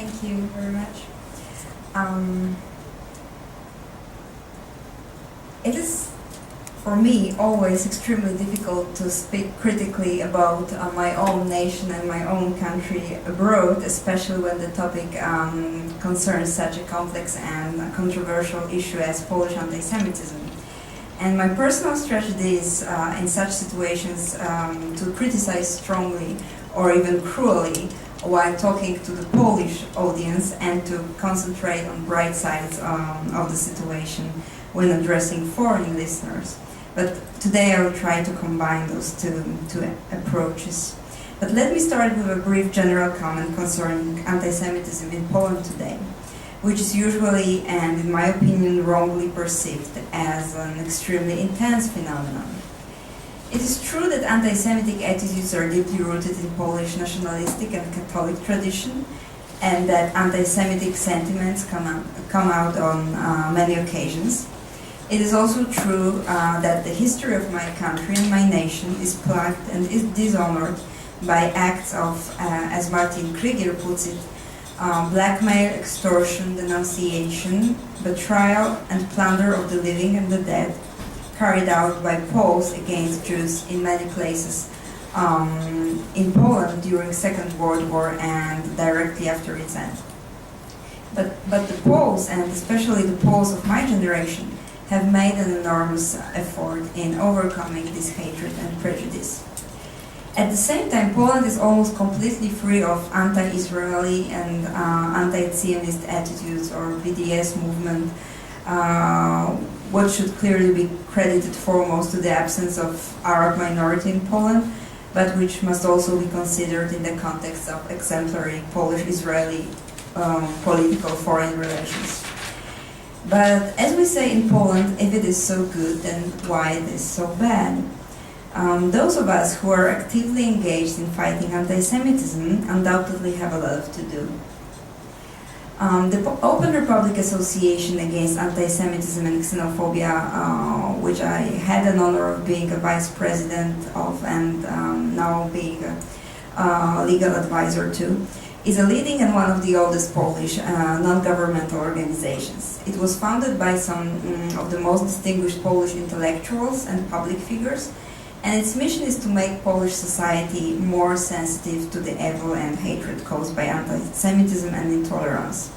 Thank you very much. It is, for me, always extremely difficult to speak critically about my own nation and my own country abroad, especially when the topic concerns such a complex and controversial issue as Polish anti-Semitism. And my personal strategy is, in such situations, to criticize strongly or even cruelly while talking to the Polish audience and to concentrate on bright sides of the situation when addressing foreign listeners. But today I will try to combine those two approaches. But let me start with a brief general comment concerning anti-Semitism in Poland today, which is usually, and in my opinion, wrongly perceived as an extremely intense phenomenon. It is true that anti-Semitic attitudes are deeply rooted in Polish nationalistic and Catholic tradition, and that anti-Semitic sentiments come out on many occasions. It is also true that the history of my country and my nation is plagued and is dishonored by acts of, as Martin Krieger puts it, blackmail, extortion, denunciation, betrayal, and plunder of the living and the dead, carried out by Poles against Jews in many places in Poland during Second World War and directly after its end. But the Poles, and especially the Poles of my generation, have made an enormous effort in overcoming this hatred and prejudice. At the same time, Poland is almost completely free of anti-Israeli and anti-Zionist attitudes or BDS movement, what should clearly be credited foremost to the absence of Arab minority in Poland, but which must also be considered in the context of exemplary Polish-Israeli political foreign relations. But as we say in Poland, if it is so good, then why it is so bad? Those of us who are actively engaged in fighting anti-Semitism undoubtedly have a lot to do. The Open Republic Association Against Anti-Semitism and Xenophobia, which I had an honor of being a vice president of and now being a legal advisor to, is a leading and one of the oldest Polish non-governmental organizations. It was founded by some of the most distinguished Polish intellectuals and public figures, and its mission is to make Polish society more sensitive to the evil and hatred caused by anti-Semitism and intolerance.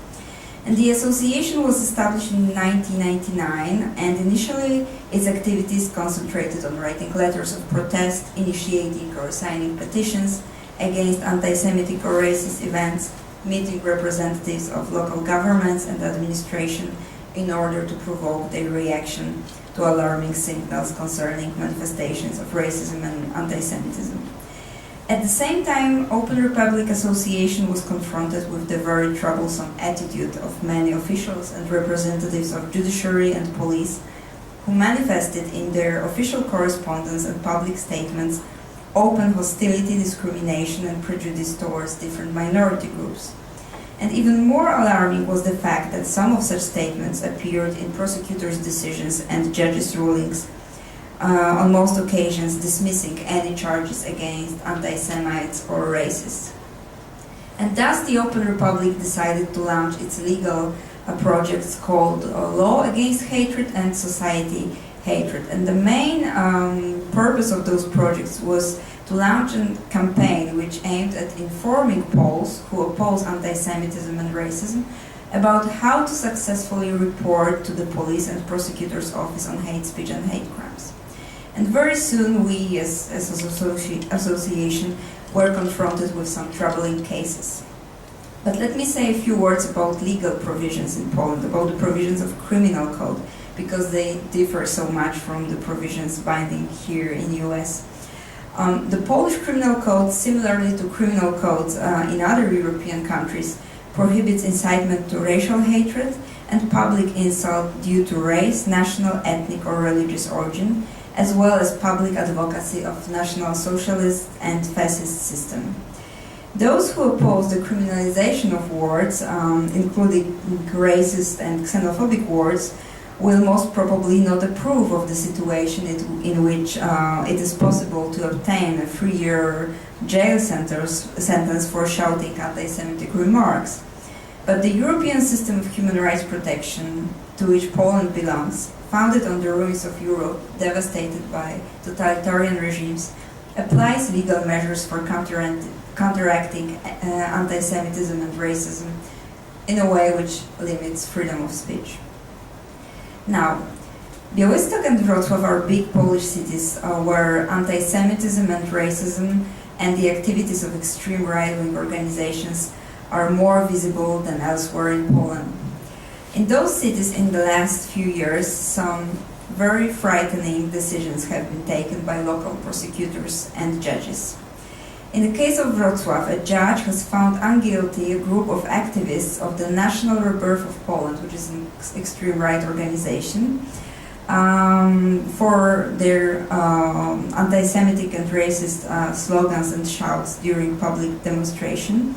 And the association was established in 1999, and initially its activities concentrated on writing letters of protest, initiating or signing petitions against anti-Semitic or racist events, meeting representatives of local governments and administration in order to provoke their reaction to alarming signals concerning manifestations of racism and anti-Semitism. At the same time, Open Republic Association was confronted with the very troublesome attitude of many officials and representatives of judiciary and police who manifested in their official correspondence and public statements open hostility, discrimination, and prejudice towards different minority groups. And even more alarming was the fact that some of such statements appeared in prosecutors' decisions and judges' rulings, on most occasions dismissing any charges against anti-Semites or racists. And thus the Open Republic decided to launch its legal projects called Law Against Hatred and Society Hatred. And the main purpose of those projects was to launch a campaign which aimed at informing Poles who oppose anti-Semitism and racism about how to successfully report to the police and prosecutor's office on hate speech and hate crimes. And very soon we, as an association, were confronted with some troubling cases. But let me say a few words about legal provisions in Poland, about the provisions of criminal code, because they differ so much from the provisions binding here in the US. The Polish criminal code, similarly to criminal codes in other European countries, prohibits incitement to racial hatred and public insult due to race, national, ethnic or religious origin, as well as public advocacy of National Socialist and Fascist system. Those who oppose the criminalization of words, including racist and xenophobic words, will most probably not approve of the situation in which it is possible to obtain a 3-year jail sentence for shouting anti-Semitic remarks. But the European system of human rights protection, to which Poland belongs, founded on the ruins of Europe, devastated by totalitarian regimes, applies legal measures for counteracting anti-Semitism and racism in a way which limits freedom of speech. Now, Białystok and Wrocław are big Polish cities where anti-Semitism and racism and the activities of extreme right-wing organizations are more visible than elsewhere in Poland. In those cities in the last few years, some very frightening decisions have been taken by local prosecutors and judges. In the case of Wrocław, a judge has found unguilty a group of activists of the National Rebirth of Poland, which is an extreme right organization, for their anti-Semitic and racist slogans and shouts during public demonstration,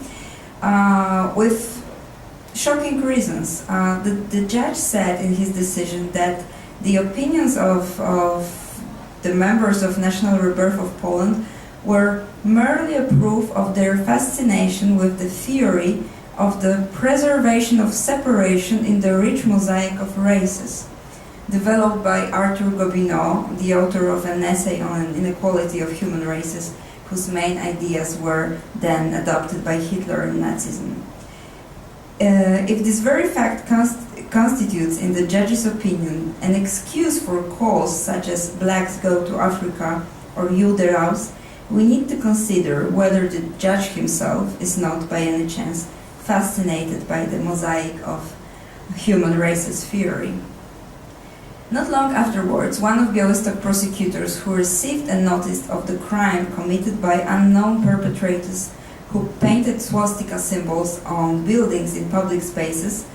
with shocking reasons. The judge said in his decision that the opinions of the members of National Rebirth of Poland were merely a proof of their fascination with the theory of the preservation of separation in the rich mosaic of races, developed by Arthur Gobineau, the author of an essay on inequality of human races, whose main ideas were then adopted by Hitler and Nazism. If this very fact constitutes, in the judge's opinion, an excuse for calls such as "blacks go to Africa" or "Jude raus," we need to consider whether the judge himself is not, by any chance, fascinated by the mosaic of human races theory. Not long afterwards, one of Białystok prosecutors who received a notice of the crime committed by unknown perpetrators who painted swastika symbols on buildings in public spaces,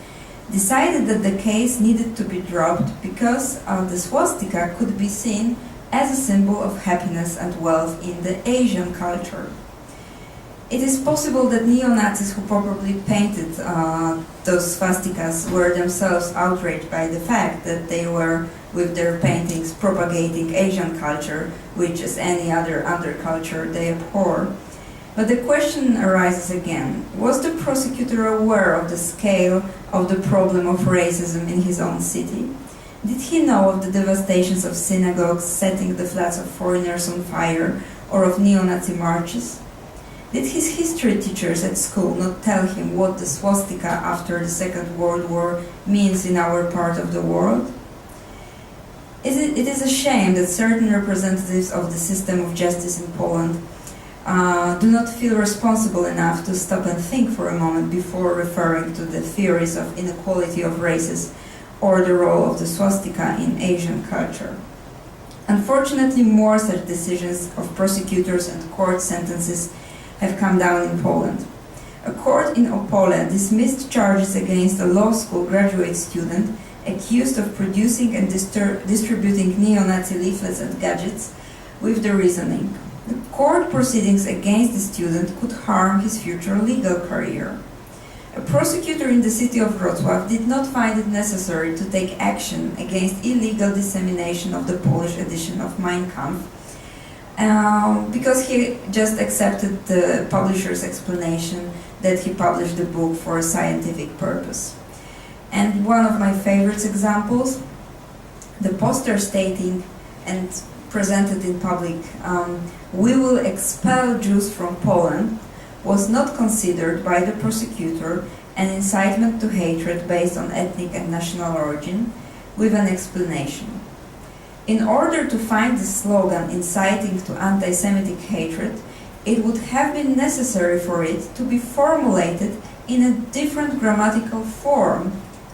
decided that the case needed to be dropped because the swastika could be seen as a symbol of happiness and wealth in the Asian culture. It is possible that neo-Nazis who probably painted those swastikas were themselves outraged by the fact that they were, with their paintings, propagating Asian culture, which, as any other underculture, they abhor. But the question arises again: was the prosecutor aware of the scale of the problem of racism in his own city? Did he know of the devastations of synagogues, setting the flats of foreigners on fire, or of neo-Nazi marches? Did his history teachers at school not tell him what the swastika after the Second World War means in our part of the world? It is a shame that certain representatives of the system of justice in Poland do not feel responsible enough to stop and think for a moment before referring to the theories of inequality of races or the role of the swastika in Asian culture. Unfortunately, more such decisions of prosecutors and court sentences have come down in Poland. A court in Opole dismissed charges against a law school graduate student accused of producing and distributing neo-Nazi leaflets and gadgets with the reasoning: the court proceedings against the student could harm his future legal career. A prosecutor in the city of Wrocław did not find it necessary to take action against illegal dissemination of the Polish edition of Mein Kampf, because he just accepted the publisher's explanation that he published the book for a scientific purpose. And one of my favorite examples, the poster stating and presented in public, "We will expel Jews from Poland," was not considered by the prosecutor an incitement to hatred based on ethnic and national origin, with an explanation. In order to find the slogan inciting to anti-Semitic hatred, it would have been necessary for it to be formulated in a different grammatical form,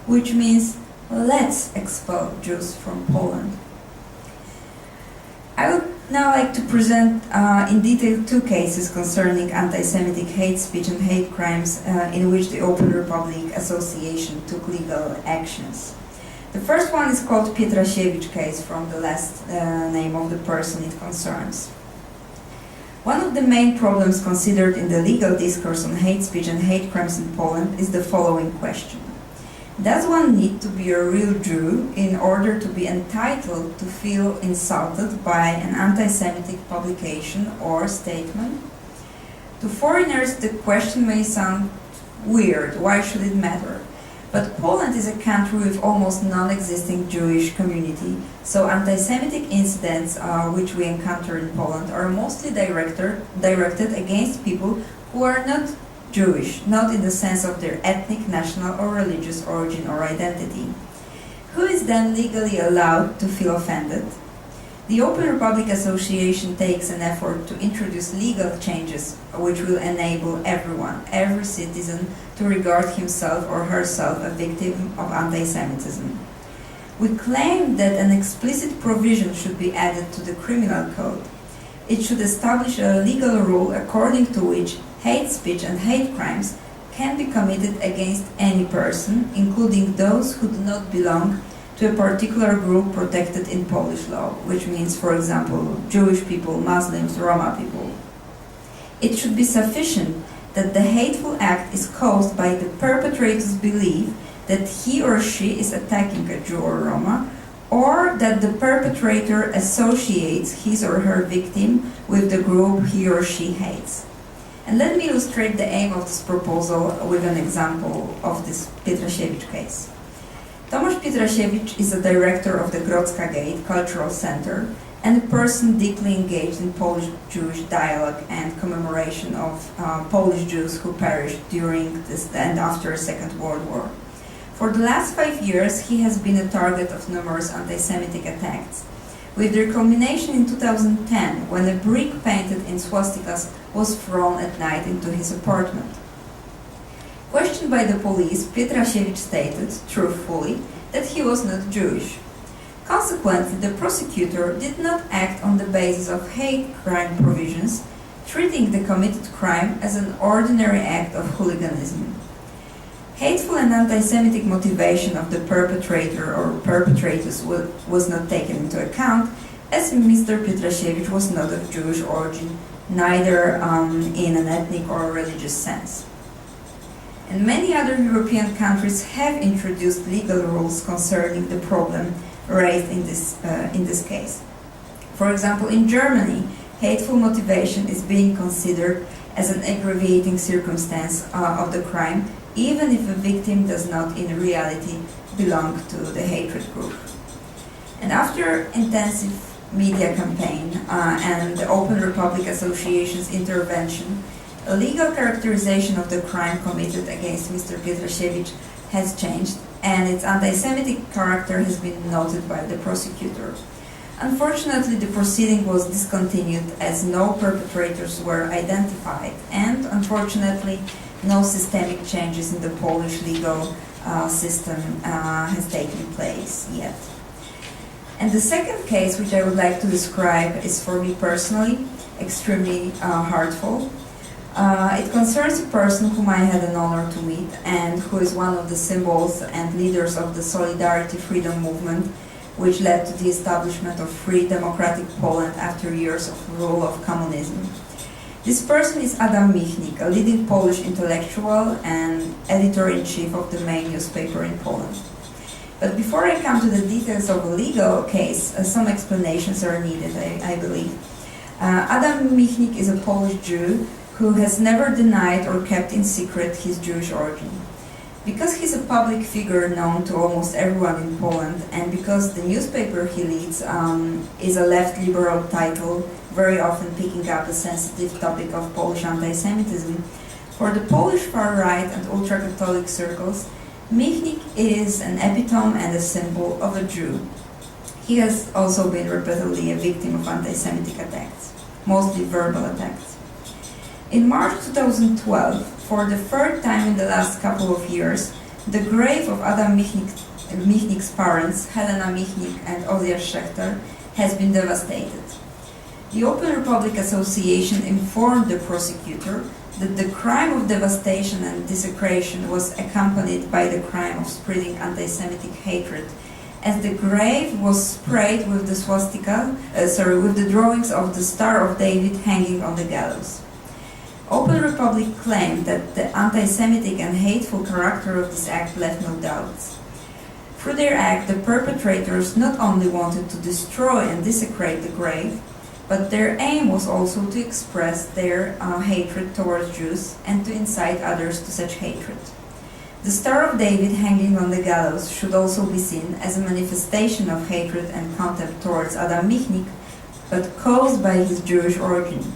which means "let's expel Jews from Poland." I would now like to present in detail two cases concerning anti-Semitic hate speech and hate crimes in which the Open Republic Association took legal actions. The first one is called Pietrasiewicz case, from the last name of the person it concerns. One of the main problems considered in the legal discourse on hate speech and hate crimes in Poland is the following question: does one need to be a real Jew in order to be entitled to feel insulted by an anti-Semitic publication or statement? To foreigners, the question may sound Weird, why should it matter? But Poland is a country with almost non-existing Jewish community, so anti-Semitic incidents which we encounter in Poland are mostly directed against people who are not Jewish, not in the sense of their ethnic, national or religious origin or identity. Who is then legally allowed to feel offended? The Open Republic Association takes an effort to introduce legal changes which will enable everyone, every citizen, to regard himself or herself a victim of anti-Semitism. We claim that an explicit provision should be added to the criminal code. It should establish a legal rule according to which hate speech and hate crimes can be committed against any person, including those who do not belong to a particular group protected in Polish law, which means, for example, Jewish people, Muslims, Roma people. It should be sufficient that the hateful act is caused by the perpetrator's belief that he or she is attacking a Jew or Roma, or that the perpetrator associates his or her victim with the group he or she hates. And let me illustrate the aim of this proposal with an example of this Pietrasiewicz case. Tomasz Pietrasiewicz is a director of the Grodzka Gate Cultural Center and a person deeply engaged in Polish-Jewish dialogue and commemoration of Polish Jews who perished during this and after the Second World War. For the last 5 years, he has been a target of numerous anti-Semitic attacks, with their culmination in 2010, when a brick painted in swastikas was thrown at night into his apartment. Questioned by the police, Pietrasiewicz stated, truthfully, that he was not Jewish. Consequently, the prosecutor did not act on the basis of hate crime provisions, treating the committed crime as an ordinary act of hooliganism. Hateful and anti-Semitic motivation of the perpetrator or perpetrators was not taken into account, as Mr. Pietrasiewicz was not of Jewish origin, neither in an ethnic or religious sense. And many other European countries have introduced legal rules concerning the problem raised in this case. For example, in Germany, hateful motivation is being considered as an aggravating circumstance of the crime, even if the victim does not in reality belong to the hatred group. And after intensive media campaign and the Open Republic Association's intervention, a legal characterization of the crime committed against Mr. Pietrasiewicz has changed, and its anti-Semitic character has been noted by the prosecutor. Unfortunately, the proceeding was discontinued as no perpetrators were identified, and unfortunately, no systemic changes in the Polish legal system has taken place yet. And the second case, which I would like to describe, is for me personally extremely hurtful. It concerns a person whom I had an honor to meet and who is one of the symbols and leaders of the Solidarity Freedom movement, which led to the establishment of free democratic Poland after years of rule of communism. This person is Adam Michnik, a leading Polish intellectual and editor-in-chief of the main newspaper in Poland. But before I come to the details of a legal case, some explanations are needed, I believe. Adam Michnik is a Polish Jew who has never denied or kept in secret his Jewish origin. Because he's a public figure known to almost everyone in Poland, and because the newspaper he leads is a left liberal title, very often picking up the sensitive topic of Polish anti-Semitism, for the Polish far-right and ultra-Catholic circles, Michnik is an epitome and a symbol of a Jew. He has also been repeatedly a victim of anti-Semitic attacks, mostly verbal attacks. In March 2012, for the third time in the last couple of years, the grave of Adam Michnik's parents, Helena Michnik and Ozia Schechter, has been devastated. The Open Republic Association informed the prosecutor that the crime of devastation and desecration was accompanied by the crime of spreading anti-Semitic hatred, as the grave was sprayed with the swastika, with the drawings of the Star of David hanging on the gallows. Open Republic claimed that the anti-Semitic and hateful character of this act left no doubts. Through their act, the perpetrators not only wanted to destroy and desecrate the grave, but their aim was also to express their hatred towards Jews and to incite others to such hatred. The Star of David hanging on the gallows should also be seen as a manifestation of hatred and contempt towards Adam Michnik, but caused by his Jewish origin.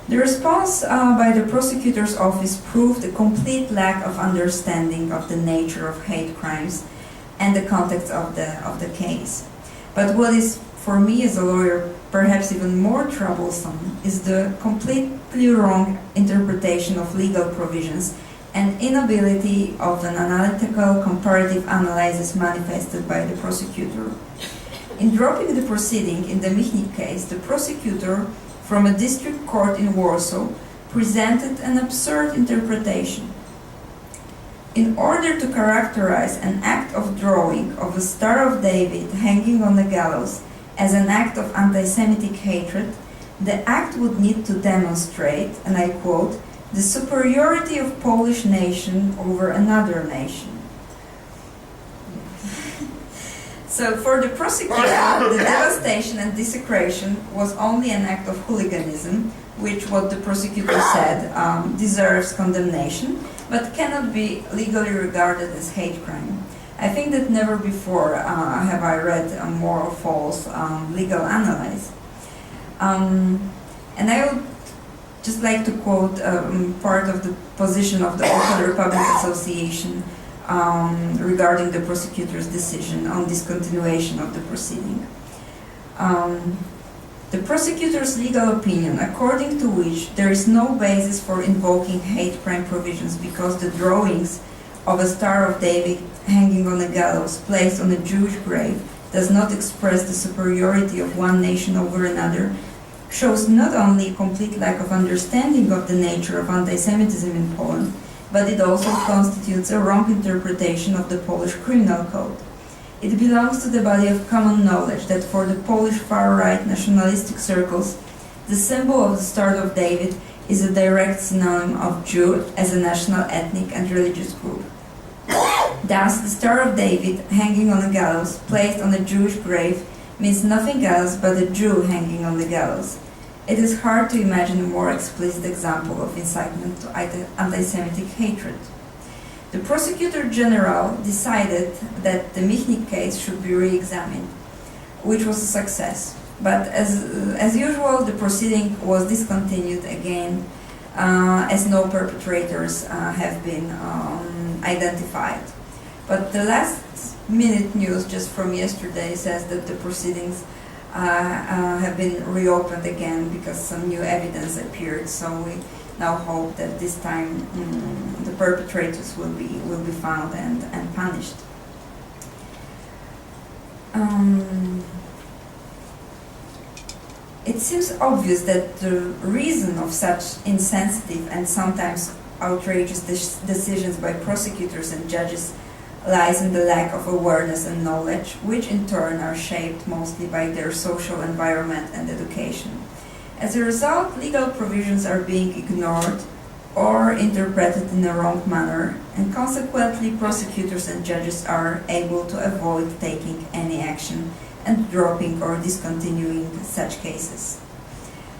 The response by the prosecutor's office proved a complete lack of understanding of the nature of hate crimes and the context of the case. But what is, for me as a lawyer, perhaps even more troublesome is the completely wrong interpretation of legal provisions and inability of an analytical comparative analysis manifested by the prosecutor. In dropping the proceeding in the Michnik case, the prosecutor from a district court in Warsaw presented an absurd interpretation. In order to characterize an act of drawing of a Star of David hanging on the gallows as an act of anti-Semitic hatred, the act would need to demonstrate, and I quote, the superiority of Polish nation over another nation. So for the prosecutor, the devastation and desecration was only an act of hooliganism, which, what the prosecutor said, deserves condemnation, but cannot be legally regarded as hate crime. I think that never before have I read a more false legal analysis. And I would just like to quote part of the position of the Open Republic Association regarding the prosecutor's decision on discontinuation of the proceeding. The prosecutor's legal opinion, according to which there is no basis for invoking hate crime provisions because the drawings of a Star of David hanging on a gallows placed on a Jewish grave does not express the superiority of one nation over another, shows not only a complete lack of understanding of the nature of anti-Semitism in Poland, but it also constitutes a wrong interpretation of the Polish criminal code. It belongs to the body of common knowledge that for the Polish far-right nationalistic circles, the symbol of the Star of David is a direct synonym of Jew as a national, ethnic and religious group. Thus, the Star of David hanging on a gallows placed on a Jewish grave means nothing else but a Jew hanging on the gallows. It is hard to imagine a more explicit example of incitement to anti-Semitic hatred. The Prosecutor General decided that the Michnik case should be re-examined, which was a success. But as usual, the proceeding was discontinued again, as no perpetrators have been identified. But the last minute news just from yesterday says that the proceedings have been reopened again because some new evidence appeared. So we now hope that this time the perpetrators will be found and punished. It seems obvious that the reason of such insensitive and sometimes outrageous decisions by prosecutors and judges lies in the lack of awareness and knowledge, which in turn are shaped mostly by their social environment and education. As a result, legal provisions are being ignored or interpreted in a wrong manner, and consequently prosecutors and judges are able to avoid taking any action and dropping or discontinuing such cases.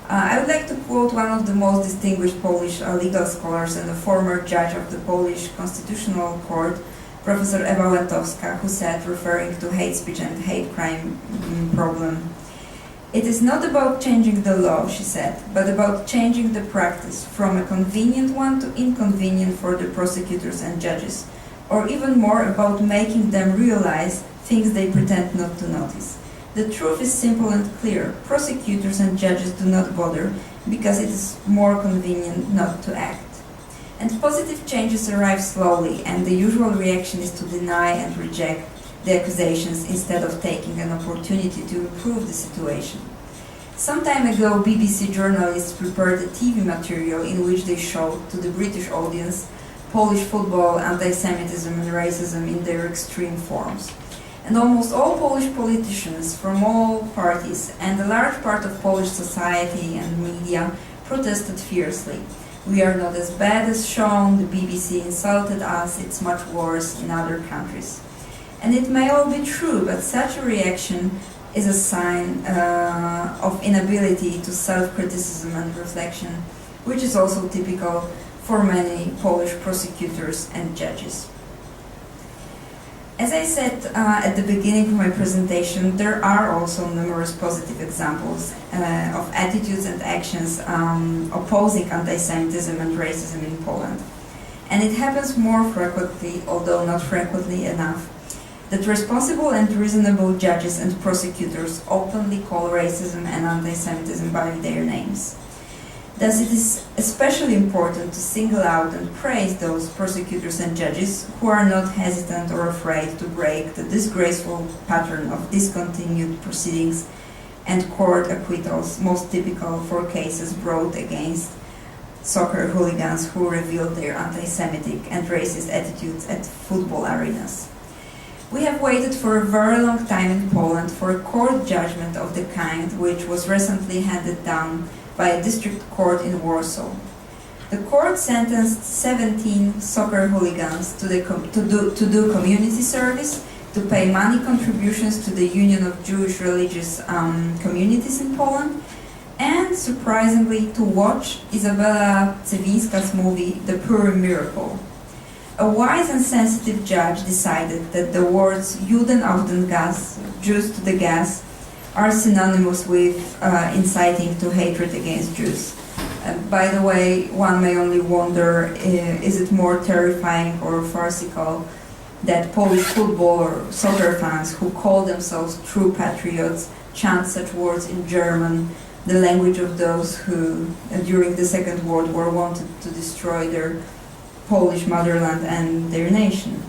I would like to quote one of the most distinguished Polish legal scholars and a former judge of the Polish Constitutional Court, Professor Ewa Łętowska, who said, referring to hate speech and hate crime problem, "It is not about changing the law," she said, "but about changing the practice from a convenient one to inconvenient for the prosecutors and judges, or even more about making them realize things they pretend not to notice. The truth is simple and clear. Prosecutors and judges do not bother because it is more convenient not to act. And positive changes arrive slowly, and the usual reaction is to deny and reject the accusations instead of taking an opportunity to improve the situation. Some time ago, BBC journalists prepared a TV material in which they showed to the British audience Polish football, anti-Semitism and racism in their extreme forms. And almost all Polish politicians from all parties and a large part of Polish society and media protested fiercely. "We are not as bad as shown, the BBC insulted us, it's much worse in other countries." And it may all be true, but such a reaction is a sign of inability to self-criticism and reflection, which is also typical for many Polish prosecutors and judges. As I said at the beginning of my presentation, there are also numerous positive examples of attitudes and actions opposing anti-Semitism and racism in Poland. And it happens more frequently, although not frequently enough, that responsible and reasonable judges and prosecutors openly call racism and anti-Semitism by their names. Thus, it is especially important to single out and praise those prosecutors and judges who are not hesitant or afraid to break the disgraceful pattern of discontinued proceedings and court acquittals most typical for cases brought against soccer hooligans who revealed their anti-Semitic and racist attitudes at football arenas. We have waited for a very long time in Poland for a court judgment of the kind which was recently handed down by a district court in Warsaw. The court sentenced 17 soccer hooligans to do community service, to pay money contributions to the Union of Jewish Religious Communities in Poland, and surprisingly to watch Izabela Cewińska's movie The Purim Miracle. A wise and sensitive judge decided that the words Juden auf den Gas, Jews to the gas, are synonymous with inciting to hatred against Jews. By the way, one may only wonder, is it more terrifying or farcical that Polish football or soccer fans who call themselves true patriots chant such words in German, the language of those who, during the Second World War, wanted to destroy their Polish motherland and their nation.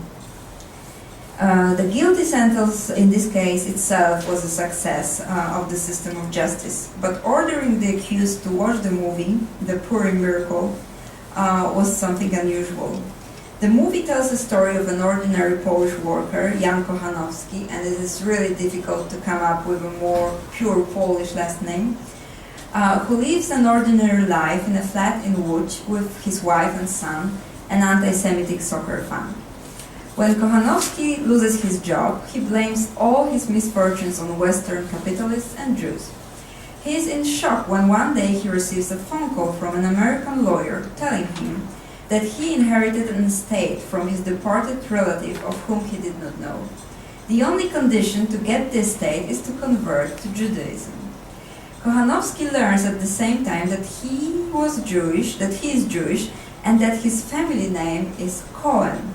The guilty sentence in this case itself was a success of the system of justice, but ordering the accused to watch the movie, The Purim Miracle, was something unusual. The movie tells the story of an ordinary Polish worker, Jan Kochanowski, and it is really difficult to come up with a more pure Polish last name, who lives an ordinary life in a flat in Łódź with his wife and son, an anti-Semitic soccer fan. When Kochanowski loses his job, he blames all his misfortunes on Western capitalists and Jews. He is in shock when one day he receives a phone call from an American lawyer telling him that he inherited an estate from his departed relative of whom he did not know. The only condition to get the estate is to convert to Judaism. Kochanowski learns at the same time that he is Jewish, and that his family name is Cohen.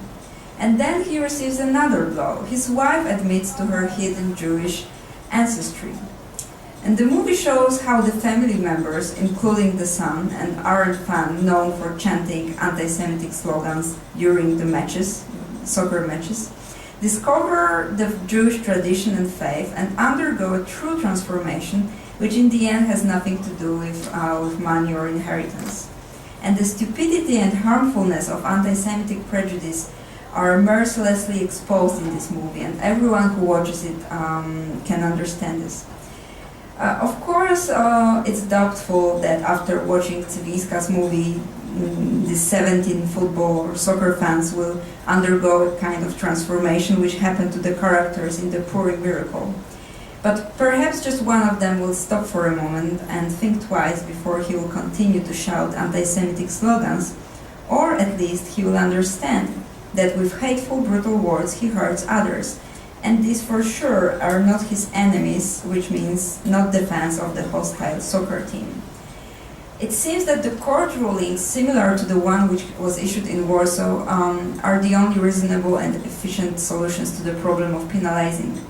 And then he receives another blow. His wife admits to her hidden Jewish ancestry. And the movie shows how the family members, including the son, an ardent fan known for chanting anti-Semitic slogans during the matches, soccer matches, discover the Jewish tradition and faith and undergo a true transformation, which in the end has nothing to do with money or inheritance. And the stupidity and harmfulness of anti-Semitic prejudice are mercilessly exposed in this movie, and everyone who watches it can understand this. Of course, it's doubtful that after watching Cewińska's movie, the 17 football or soccer fans will undergo a kind of transformation which happened to the characters in The Purim Miracle. But perhaps just one of them will stop for a moment and think twice before he will continue to shout anti-Semitic slogans, or at least he will understand that with hateful, brutal words he hurts others, and these for sure are not his enemies, which means not the fans of the hostile soccer team. It seems that the court rulings, similar to the one which was issued in Warsaw, are the only reasonable and efficient solutions to the problem of penalizing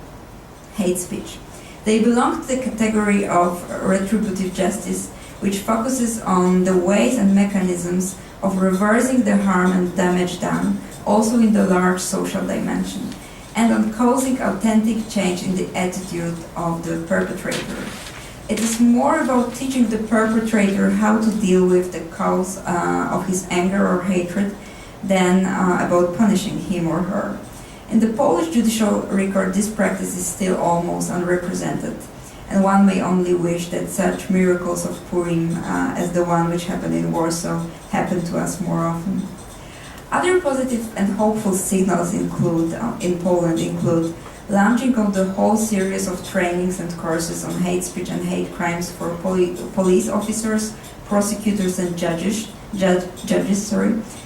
hate speech. They belong to the category of retributive justice, which focuses on the ways and mechanisms of reversing the harm and damage done, also in the large social dimension, and on causing authentic change in the attitude of the perpetrator. It is more about teaching the perpetrator how to deal with the cause of his anger or hatred than about punishing him or her. In the Polish judicial record, this practice is still almost unrepresented, and one may only wish that such miracles of Purim as the one which happened in Warsaw happen to us more often. Other positive and hopeful signals in Poland include launching of the whole series of trainings and courses on hate speech and hate crimes for police officers, prosecutors and judges,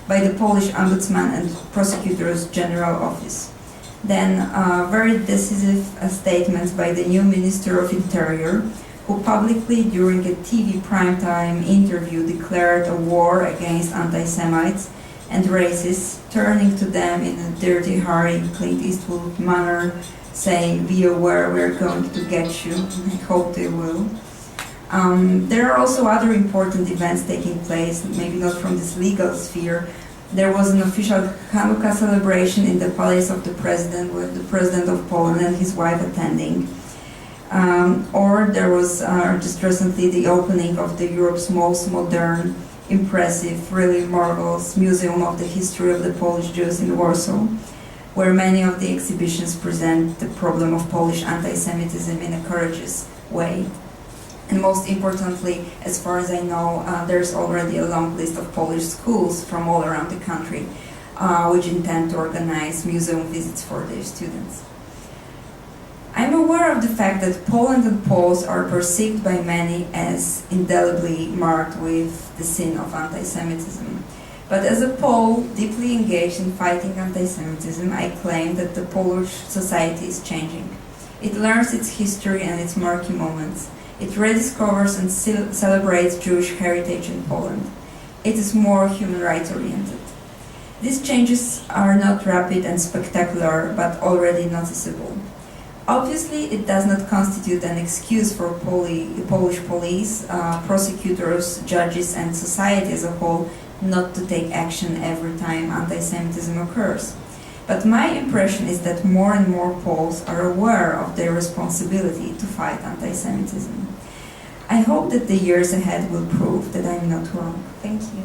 by the Polish Ombudsman and Prosecutors General Office. Then very decisive statements by the new Minister of Interior, who publicly during a TV primetime interview declared a war against anti-Semites and racists, turning to them in a Dirty Harry Clint Eastwood manner, saying, "Be aware, we're going to get you." I hope they will. There are also other important events taking place, maybe not from this legal sphere. There was an official Hanukkah celebration in the Palace of the President, with the President of Poland and his wife attending. Or there was just recently the opening of the Europe's most modern, impressive, really marvelous Museum of the History of the Polish Jews in Warsaw, where many of the exhibitions present the problem of Polish anti-Semitism in a courageous way. And most importantly, as far as I know, there's already a long list of Polish schools from all around the country which intend to organize museum visits for their students. I'm aware of the fact that Poland and Poles are perceived by many as indelibly marked with the sin of anti-Semitism. But as a Pole deeply engaged in fighting anti-Semitism, I claim that the Polish society is changing. It learns its history and its murky moments. It rediscovers and celebrates Jewish heritage in Poland. It is more human rights oriented. These changes are not rapid and spectacular, but already noticeable. Obviously, it does not constitute an excuse for Polish police, prosecutors, judges, and society as a whole not to take action every time anti-Semitism occurs. But my impression is that more and more Poles are aware of their responsibility to fight anti-Semitism. I hope that the years ahead will prove that I'm not wrong. Thank you.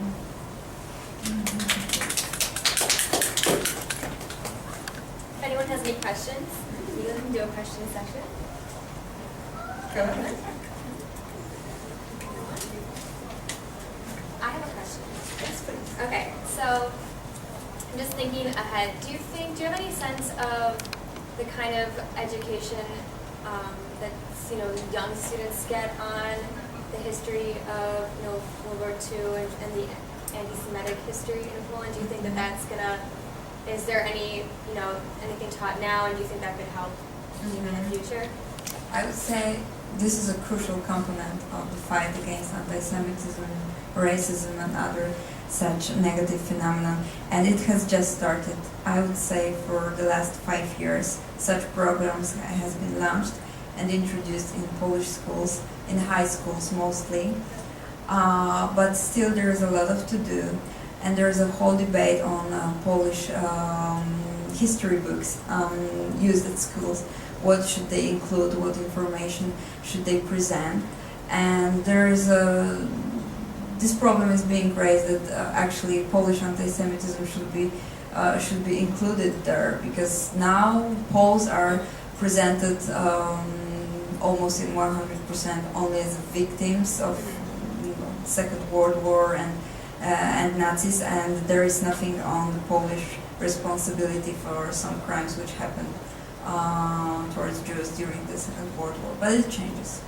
If anyone has any questions, we can do a question section. Go ahead. I have a question. Yes, please. Okay, so I'm just thinking ahead. Do you have any sense of the kind of education that young students get on the history of World War II and the anti-Semitic history in Poland? Do you think that that's gonna? Is there any anything taught now, and do you think that could help even in the future? I would say this is a crucial component of the fight against anti-Semitism, racism, and other such negative phenomena, and it has just started. I would say for the last 5 years, such programs has been launched and introduced in Polish schools, in high schools mostly, but still there is a lot of to do, and there is a whole debate on Polish history books used at schools. What should they include? What information should they present? And there is this problem is being raised that actually Polish anti-Semitism should be included there, because now Poles are presented almost in 100% only as victims of Second World War and Nazis, and there is nothing on the Polish responsibility for some crimes which happened towards Jews during the Second World War. But it changes.